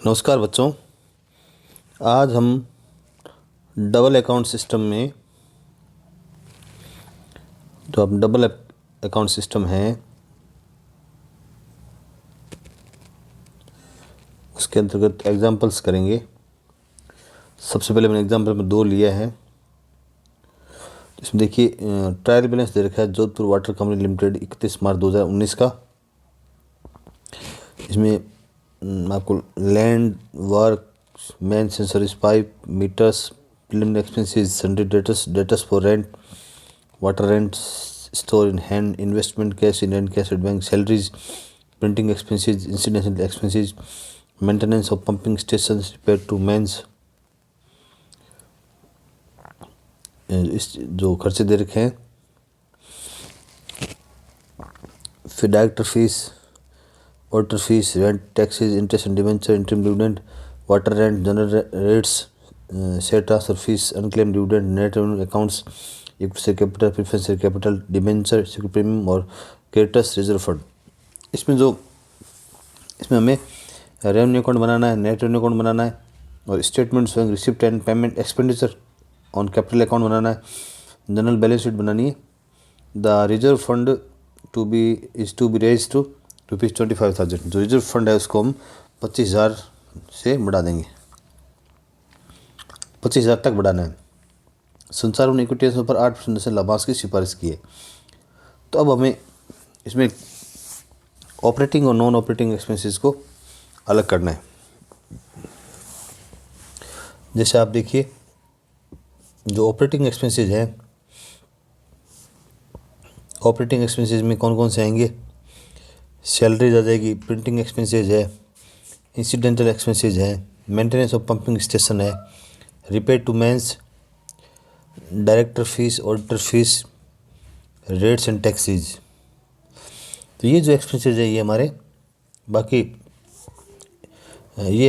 नमस्कार बच्चों। आज हम डबल अकाउंट सिस्टम में जो अब डबल अकाउंट सिस्टम है उसके अंतर्गत एग्जांपल्स करेंगे। सबसे पहले मैंने एग्जांपल में 2 लिया है। इसमें देखिए ट्रायल बैलेंस दे रखा है Jodhpur water company limited 31 March 2019 का। इसमें आपको land work main sensories pipe meters preliminary expenses sundry debtors for rent water rent store in hand investment cash in hand cash at bank salaries printing expenses incidental expenses maintenance of pumping station repair to mains इस जो खर्चे दे रखे हैं। फिर director fees auditor fees rent taxes interest and debenture interim dividend water rent general rates share transfer fees unclaim dividend net revenue accounts equity share capital preference share capital debenture security premium और creditors reserve fund. इसमें हमें revenue account बनाना है, net revenue account बनाना है और statement स्वयं receipt and payment expenditure on capital account बनाना है। जनरल बैलेंस शीट बनानी है। The reserve fund to be raised to ₹25,000। जो रिजर्व फंड है उसको हम 25,000 से बढ़ा देंगे, 25,000 तक बढ़ाना है। संचालन इक्विटी पर 8% से लाभांश की सिफारिश की है। तो अब हमें इसमें ऑपरेटिंग और नॉन ऑपरेटिंग एक्सपेंसेस को अलग करना है। जैसे आप देखिए जो ऑपरेटिंग एक्सपेंसेस हैं, ऑपरेटिंग एक्सपेंसेस में कौन कौन से आएंगे? सैलरीज आ जाएगी, प्रिंटिंग एक्सपेंसेस है, इंसिडेंटल एक्सपेंसेस है, मेंटेनेंस ऑफ पंपिंग स्टेशन है, repair to mains, director fees auditor fees rates and taxes. तो ये जो एक्सपेंसेस है ये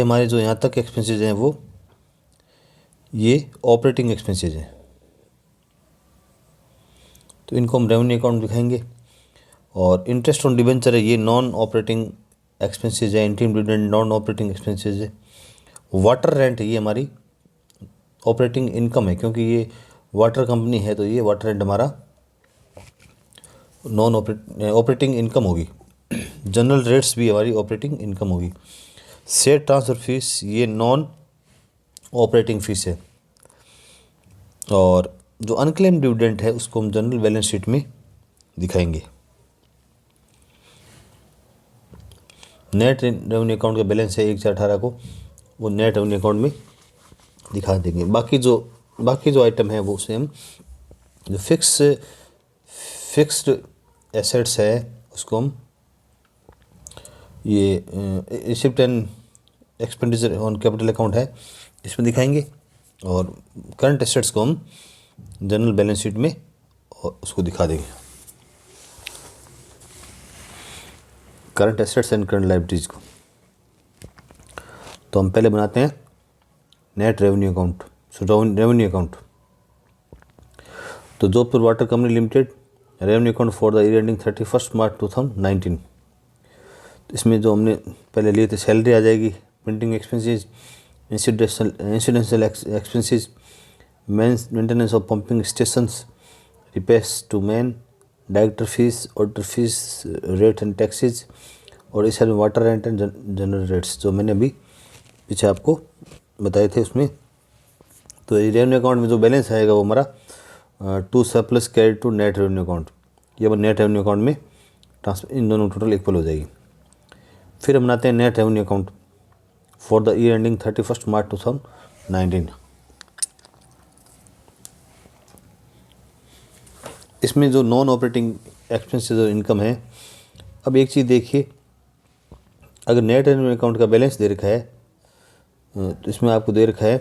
हमारे जो यहाँ तक एक्सपेंसेस हैं वो ये ऑपरेटिंग एक्सपेंसेस हैं। तो इनको हम रेवेन्यू अकाउंट दिखाएंगे। और इंटरेस्ट ऑन डिबेंचर है, ये नॉन ऑपरेटिंग एक्सपेंसेस है। Interim dividend non operating expenses है। वाटर रेंट ये हमारी ऑपरेटिंग इनकम है, क्योंकि ये वाटर कंपनी है तो ये वाटर रेंट हमारा नॉन ऑपरेटिंग इनकम होगी। जनरल रेट्स भी हमारी ऑपरेटिंग इनकम होगी। शेयर ट्रांसफ़र फीस ये नॉन ऑपरेटिंग फीस है। और जो अनक्लेम डिविडेंड है उसको हम जनरल बैलेंस शीट में दिखाएंगे। नेट रेवेन्यू अकाउंट का बैलेंस है 1/4/18 को, वो नेट रेवेन्यू अकाउंट में दिखा देंगे। बाकी जो आइटम है वो उसे हम जो फिक्स्ड एसेट्स है उसको हम ये receipt and expenditure on capital account है इसमें दिखाएंगे। और करंट एसेट्स को हम जनरल बैलेंस शीट में उसको दिखा देंगे। Current assets and current liabilities को तो हम पहले बनाते हैं net revenue account. Revenue account तो Jodhpur water company limited revenue account for the year ending 31 March 2019। इसमें जो हमने पहले लिए थे सैलरी आ जाएगी, printing expenses, incidental expenses, maintenance of pumping stations, repairs to main, director fees auditor fees rate and taxes और इस में water rent and general rates जो मैंने अभी पीछे आपको बताए थे उसमें। तो रेवेन्यू अकाउंट में जो बैलेंस आएगा वो हमारा to surplus carry to net revenue account, ये अब नेट रेवेन्यू अकाउंट में ट्रांसफर इन दोनों टोटल इक्वल हो जाएगी। फिर हम बनाते हैं net revenue account for the year ending 31 March 2019। इसमें जो नॉन ऑपरेटिंग एक्सपेंसेस और इनकम है, अब एक चीज़ देखिए, अगर नेट रेवेन्यू अकाउंट का बैलेंस दे रखा है तो इसमें आपको दे रखा है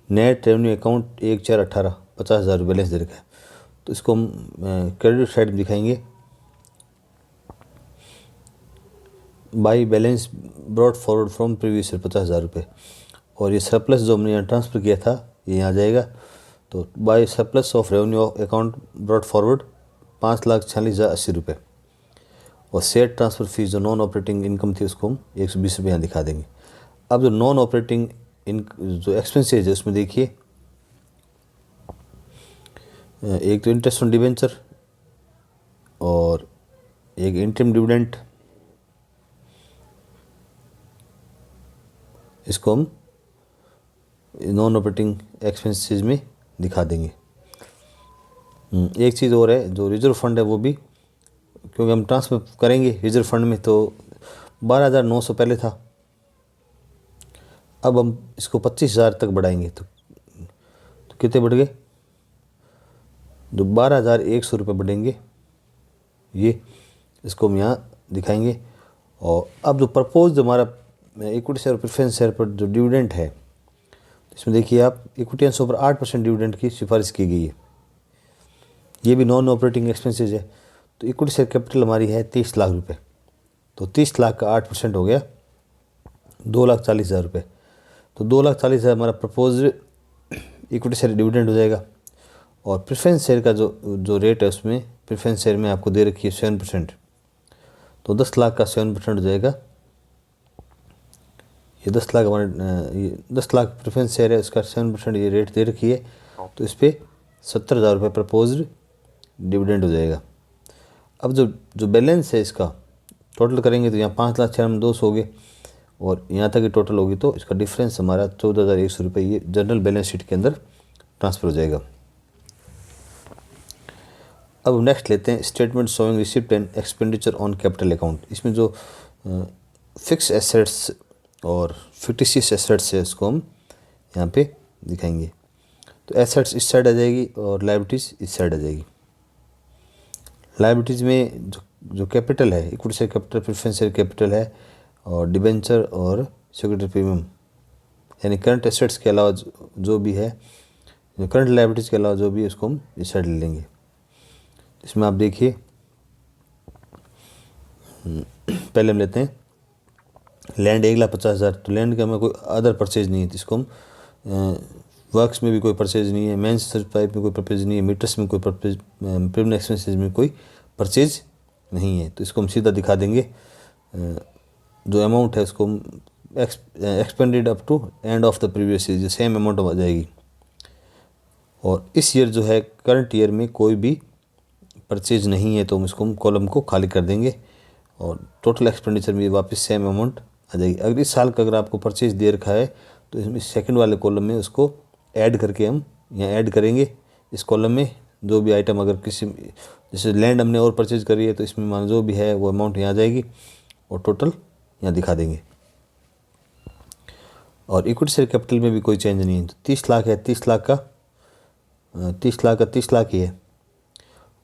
नेट रेवेन्यू अकाउंट 1/4/18 50,000 बैलेंस दे रखा है। तो इसको हम क्रेडिट साइड में दिखाएंगे। By balance brought forward from previous year 50,000 रुपये। और ये सरप्लस जो हमने यहाँ ट्रांसफ़र किया था ये यहाँ जाएगा। तो by surplus of revenue account brought forward 5,46,80 रुपये। और शेयर ट्रांसफ़र फीस जो नॉन ऑपरेटिंग इनकम थी उसको हम 120 रुपये यहाँ दिखा देंगे। अब जो नॉन ऑपरेटिंग जो एक्सपेंसेज है उसमें देखिए, एक तो इंटरेस्ट ऑन डिवेंचर और एक इंटरिम डिविडेंड, इसको हम नॉन ऑपरेटिंग एक्सपेंसेस में दिखा देंगे। एक चीज़ और है, जो रिजर्व फंड है वो भी, क्योंकि हम ट्रांसफ़र करेंगे रिजर्व फंड में, तो 12,900 पहले था, अब हम इसको 25,000 तक बढ़ाएंगे तो कितने बढ़ गए, जो 12,100 रुपये बढ़ेंगे, ये इसको हम यहाँ दिखाएंगे। और अब जो प्रपोज हमारा इक्विटी शेयर और प्रेफरेंस शेयर पर जो डिविडेंड है, इसमें देखिए आप, इक्विटी एंड पर 8% डिविडेंड की सिफारिश की गई है। ये भी नॉन ऑपरेटिंग एक्सपेंसेस है। तो इक्विटी शेयर कैपिटल हमारी है 30 लाख रुपए, तो 30 लाख का 8% हो गया 2,40,000 रुपये। तो 2,40,000 हमारा प्रपोज इक्विटी शेयर डिविडेंड हो जाएगा। और प्रेफरेंस शेयर का जो रेट है उसमें, प्रेफरेंस शेयर में आपको दे रखी है 7%, तो 10 लाख का 7% हो जाएगा। ये 10 लाख हमारे, ये 10 लाख प्रेफरेंस शेयर है, उसका 7% ये रेट दे रखी है, तो इस पर 70,000 रुपये प्रपोज्ड डिविडेंड हो जाएगा। अब जो बैलेंस है इसका टोटल करेंगे तो यहाँ 5,96,200 हो गए, और यहाँ तक की टोटल होगी तो इसका डिफरेंस हमारा 14,100 रुपये ये जनरल बैलेंस शीट के अंदर ट्रांसफ़र हो जाएगा। अब नेक्स्ट लेते हैं statement showing receipt and expenditure on capital account. इसमें जो फिक्स एसेट्स और फिक्टिशियस एसेट्स है उसको हम यहाँ पे दिखाएंगे। तो एसेट्स इस साइड आ जाएगी और लायबिलिटीज़ इस साइड आ जाएगी। लायबिलिटीज़ में जो कैपिटल है, equity share capital, preference share capital है, और डिबेंचर और सिक्योरिटी प्रीमियम, यानी करंट एसेट्स के अलावा जो भी है, करंट लायबिलिटीज़ के अलावा जो भी है उसको हम इस साइड ले लेंगे। इसमें आप देखिए, पहले हम लेते हैं लैंड 1,50,000। तो लैंड का हमें कोई अदर परचेज नहीं है, इसको हम वर्क्स में भी कोई परचेज नहीं है, मेन सर्च पाइप में कोई परचेज नहीं है, मीटर्स में कोई परचेज, प्रीमियम एक्सपेंसेस में कोई परचेज नहीं है, तो इसको हम सीधा दिखा देंगे। जो अमाउंट है उसको हम expended up to end of the previous year, same amount आ जाएगी। और इस ईयर जो है, करंट ईयर में कोई भी परचेज नहीं है, तो हम इसको कॉलम को खाली कर देंगे, और टोटल एक्सपेंडिचर में वापस सेम अमाउंट आ जाएगी। अगर इस साल का अगर आपको परचेज दे रखा है तो इसमें सेकंड वाले कॉलम में उसको ऐड करके हम यहाँ ऐड करेंगे। इस कॉलम में जो भी आइटम, अगर किसी, जैसे लैंड हमने और परचेज करी है, तो इसमें मान जो भी है वो अमाउंट यहाँ आ जाएगी और टोटल यहाँ दिखा देंगे। और इक्विटी शेयर कैपिटल में भी कोई चेंज नहीं है। तो 30 लाख है, 30 लाख का 30 लाख ही है।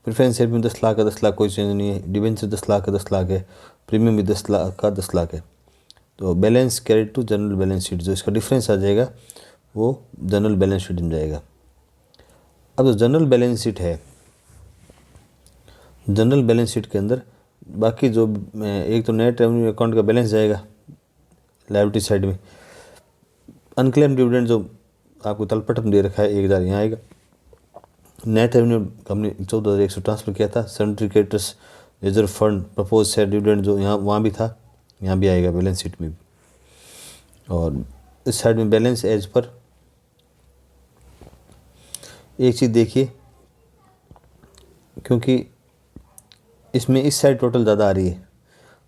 प्रेफरेंस शेयर में 10 लाख का 10 लाख कोई चेंज नहीं है। डिवेंचर 10 लाख का 10 लाख है। प्रीमियम भी 10 लाख का 10 लाख है। तो balance carried to general balance sheet, जो इसका डिफरेंस आ जाएगा वो जनरल बैलेंस शीट में जाएगा। अब जो जनरल बैलेंस शीट है, जनरल बैलेंस शीट के अंदर बाकी जो एक तो नेट रेवेन्यू अकाउंट का बैलेंस जाएगा लायबिलिटी साइड में। अनक्लेम डिविडेंड जो आपको तलपट में दे रखा है 1,000 यहाँ आएगा। नेट रेवेन्यू हमने 14,100 ट्रांसफ़र किया था। Sanitary creditors, reserve fund, propose share dividend जो यहाँ वहाँ भी था, यहाँ भी आएगा बैलेंस शीट में भी। और इस साइड में बैलेंस एज पर एक चीज़ देखिए, क्योंकि इसमें इस साइड टोटल ज़्यादा आ रही है,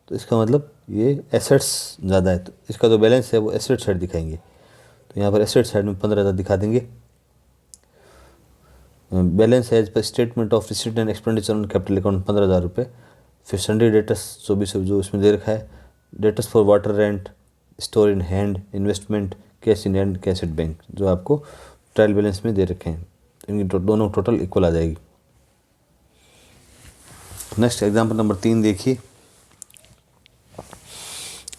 तो इसका मतलब ये एसेट्स ज़्यादा है, तो इसका जो बैलेंस है वो एसेट साइड दिखाएंगे। तो यहाँ पर एसेट साइड में 15,000 दिखा देंगे। Balance as per statement of receipt and expenditure on capital account 15,000 रुपये। फिर सन्डे डेटस 24 जो इसमें दे रखा है, debts for water rent, store in hand, investment, cash in hand, cash at bank, जो आपको ट्रायल बैलेंस में दे रखे हैं। इनकी दोनों टोटल इक्वल आ जाएगी। नेक्स्ट एग्जाम्पल नंबर 3 देखिए।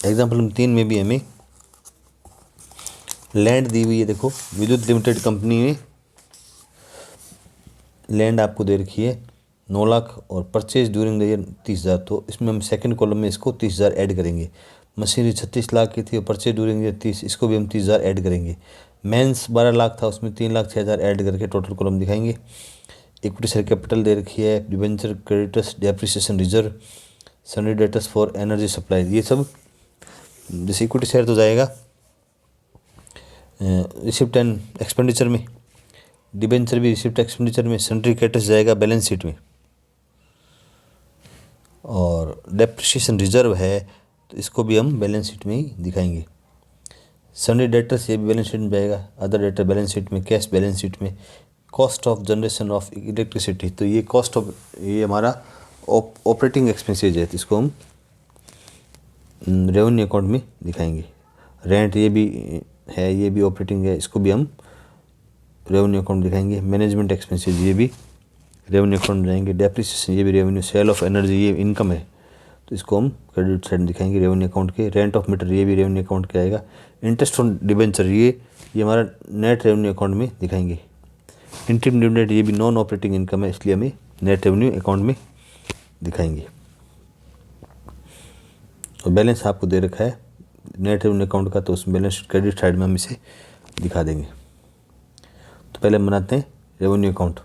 एग्जाम्पल नंबर 3 में भी हमें लैंड दी हुई है। देखो, विद्युत लिमिटेड कंपनी में लैंड आपको दे रखी है 9 लाख और परचेज ड्यूरिंग द ईयर 30,000। तो इसमें हम सेकंड कॉलम में इसको 30,000 ऐड करेंगे। मशीनरी 36 लाख की थी और परचेज ड्यूरिंग ईयर 30, इसको भी हम 30,000 ऐड करेंगे। मेंस 12 लाख था, उसमें 3,06,000 ऐड करके टोटल कॉलम दिखाएंगे। इक्विटी शेयर कैपिटल दे रखी है, debenture, creditors, depreciation reserve, sundry debtors for energy supply, ये सब जैसे इक्विटी शेयर तो जाएगा रिसिप्ट एंड एक्सपेंडिचर में, डिबेंचर भी रिसिप्ट एक्सपेंडिचर में, सन्ड्री क्रेडिटर्स जाएगा बैलेंस शीट में, और डेप्रिसिएशन रिजर्व है तो इसको भी हम बैलेंस शीट में ही दिखाएंगे। सन्ड्री डेटर्स ये भी बैलेंस शीट में जाएगा, अदर डेटर बैलेंस शीट में, कैश बैलेंस शीट में। Cost of generation of electricity, तो ये कॉस्ट ऑफ, ये हमारा ऑपरेटिंग एक्सपेंसेज है तो इसको हम रेवेन्यू अकाउंट में दिखाएंगे। रेंट ये भी है, ये भी ऑपरेटिंग है, इसको भी हम रेवेन्यू अकाउंट दिखाएंगे। मैनेजमेंट एक्सपेंसेज ये भी रेवेन्यू अकाउंट में जाएंगे। डेप्रिसिएशन ये भी रेवेन्यू, सेल ऑफ एनर्जी ये इनकम है तो इसको हम क्रेडिट साइड में दिखाएंगे रेवेन्यू अकाउंट के। रेंट ऑफ मीटर ये भी रेवेन्यू अकाउंट के आएगा। इंटरेस्ट ऑन डिबेंचर ये हमारा नेट रेवेन्यू अकाउंट में दिखाएंगे। इंटरिम डिविडेंड ये भी नॉन ऑपरेटिंग इनकम है इसलिए हमें नेट रेवेन्यू अकाउंट में दिखाएंगे। और बैलेंस आपको दे रखा है नेट रेवेन्यू अकाउंट का, तो उस बैलेंस क्रेडिट साइड में हम इसे दिखा देंगे। तो पहले हम बनाते हैं रेवेन्यू अकाउंट।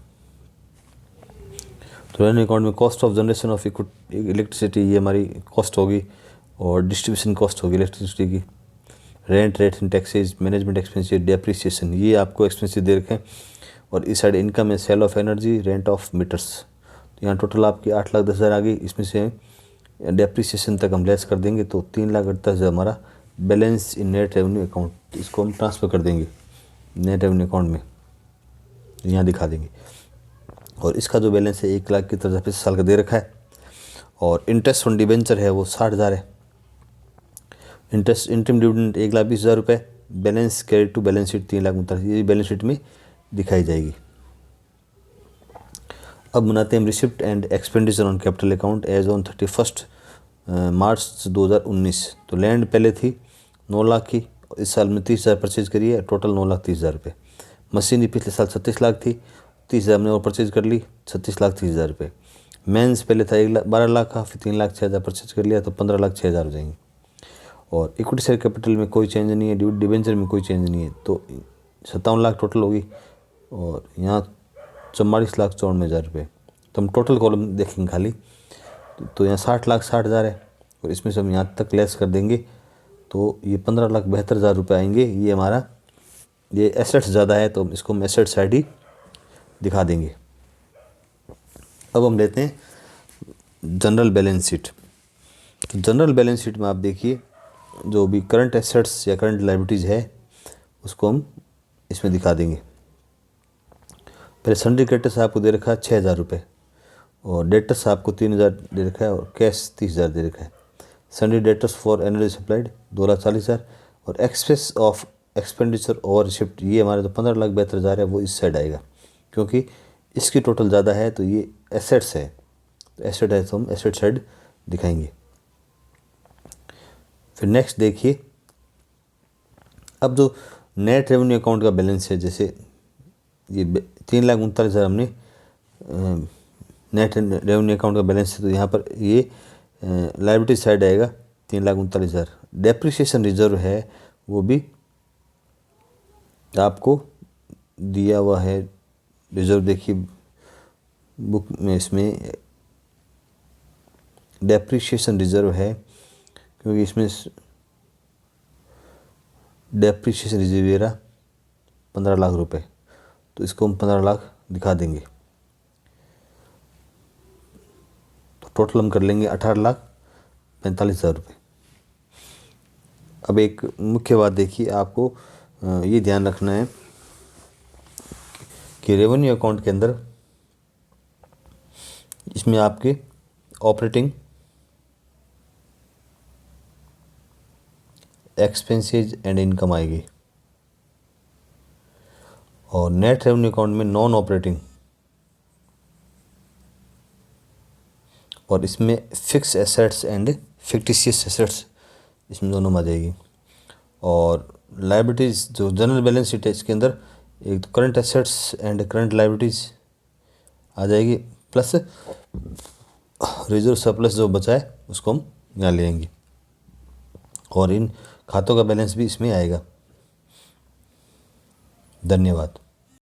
तो रेवेन्यू अकाउंट में cost of generation of electricity ये हमारी कॉस्ट होगी, और डिस्ट्रीब्यूशन कॉस्ट होगी इलेक्ट्रिसिटी की। Rent, rates and taxes, management expenses, depreciation ये आपको एक्सपेंसेस दे रखे हैं। और इस साइड इनकम है sale of energy, rent of meters. तो यहाँ टोटल आपकी 8,10,000 आ गई। इसमें से डेप्रिसिएशन तक हम लेस कर देंगे तो 3,38,000 हमारा बैलेंस इन नेट रेवेन्यू अकाउंट, इसको हम ट्रांसफ़र कर देंगे नेट रेवेन्यू अकाउंट में, यहाँ दिखा देंगे। और इसका जो बैलेंस है 1,00,000 की तरह 50 साल का दे रखा है। और इंटरेस्ट ऑन डिबेंचर है वो 60,000 है। इंटरेस्ट इंटरिम डिविडेंड 1,20,000 रुपये। Balance credit to balance sheet 3,39,000, ये बैलेंस शीट में दिखाई जाएगी। अब बनाते हैं receipt and expenditure on capital account as on 31 March 2019। तो लैंड पहले थी 9 लाख की, इस साल में 30,000 परचेज करी है, टोटल 9,30,000 रुपये। मशीनरी पिछले साल 36 लाख थी, 30,000 हमने और परचेज कर ली, 36,30,000 रुपये। मेंस पहले था 12 लाख का, फिर 3,06,000 परचेज कर लिया तो 15,06,000 हो जाएंगे। और इक्विटी शेयर कैपिटल में कोई चेंज नहीं है, डिबेंचर में कोई चेंज नहीं है, तो 57 लाख टोटल होगी। और यहाँ 44,54,000 रुपये। तो हम टोटल कॉलम देखेंगे खाली, तो यहाँ 60,60,000 है, और इसमें से हम यहाँ तक लेस कर देंगे तो ये 15,72,000 रुपये आएंगे। ये हमारा ये एसेट्स ज़्यादा है तो इसको हम एसेट साइड ही दिखा देंगे। अब हम लेते हैं जनरल बैलेंस शीट। तो जनरल बैलेंस शीट में आप देखिए जो भी करंट एसेट्स या करंट लायबिलिटीज़ है उसको हम इसमें दिखा देंगे। पहले सन्ड्री क्रेडिटर्स आपको दे रखा है 6,000 रुपये, और डेटर्स आपको 3,000 दे रखा है, और कैश 30,000 दे रखा है। Sundry debtors for energy supplied 2,40,000, और एक्सपेंस ऑफ एक्सपेंडिचर और रिसिप्ट ये हमारे तो 15,72,000 है, वो इस साइड आएगा क्योंकि इसकी टोटल ज़्यादा है तो ये एसेट्स है, तो एसेट है तो हम एसेट साइड दिखाएंगे। फिर नेक्स्ट देखिए, अब जो नेट रेवेन्यू अकाउंट का बैलेंस है, जैसे ये 3,39,000 हमने नेट रेवेन्यू अकाउंट का बैलेंस है, तो यहाँ पर ये लायबिलिटी साइड आएगा 3,39,000। डेप्रिसिएशन रिजर्व है वो भी आपको दिया हुआ है। रिजर्व देखिए बुक में, इसमें डेप्रिसिएशन रिजर्व है क्योंकि इसमें डेप्रिसिएशन रिजर्व ये रहा 15 लाख रुपए, तो इसको हम 15 लाख दिखा देंगे। तो टोटल हम कर लेंगे 18,45,000 रुपये। अब एक मुख्य बात देखिए, आपको ये ध्यान रखना है कि रेवेन्यू अकाउंट के अंदर इसमें आपके ऑपरेटिंग एक्सपेंसेस एंड इनकम आएगी, और नेट रेवेन्यू अकाउंट में नॉन ऑपरेटिंग, और इसमें fix assets and fictitious assets इसमें दोनों में आ जाएगी। और लायबिलिटीज़ जो जनरल बैलेंस शीट है इसके अंदर एक तो current assets and current liabilities आ जाएगी, प्लस रिजर्व सरप्लस जो बचा है उसको हम यहाँ ले आएंगे, और इन खातों का बैलेंस भी इसमें आएगा। धन्यवाद।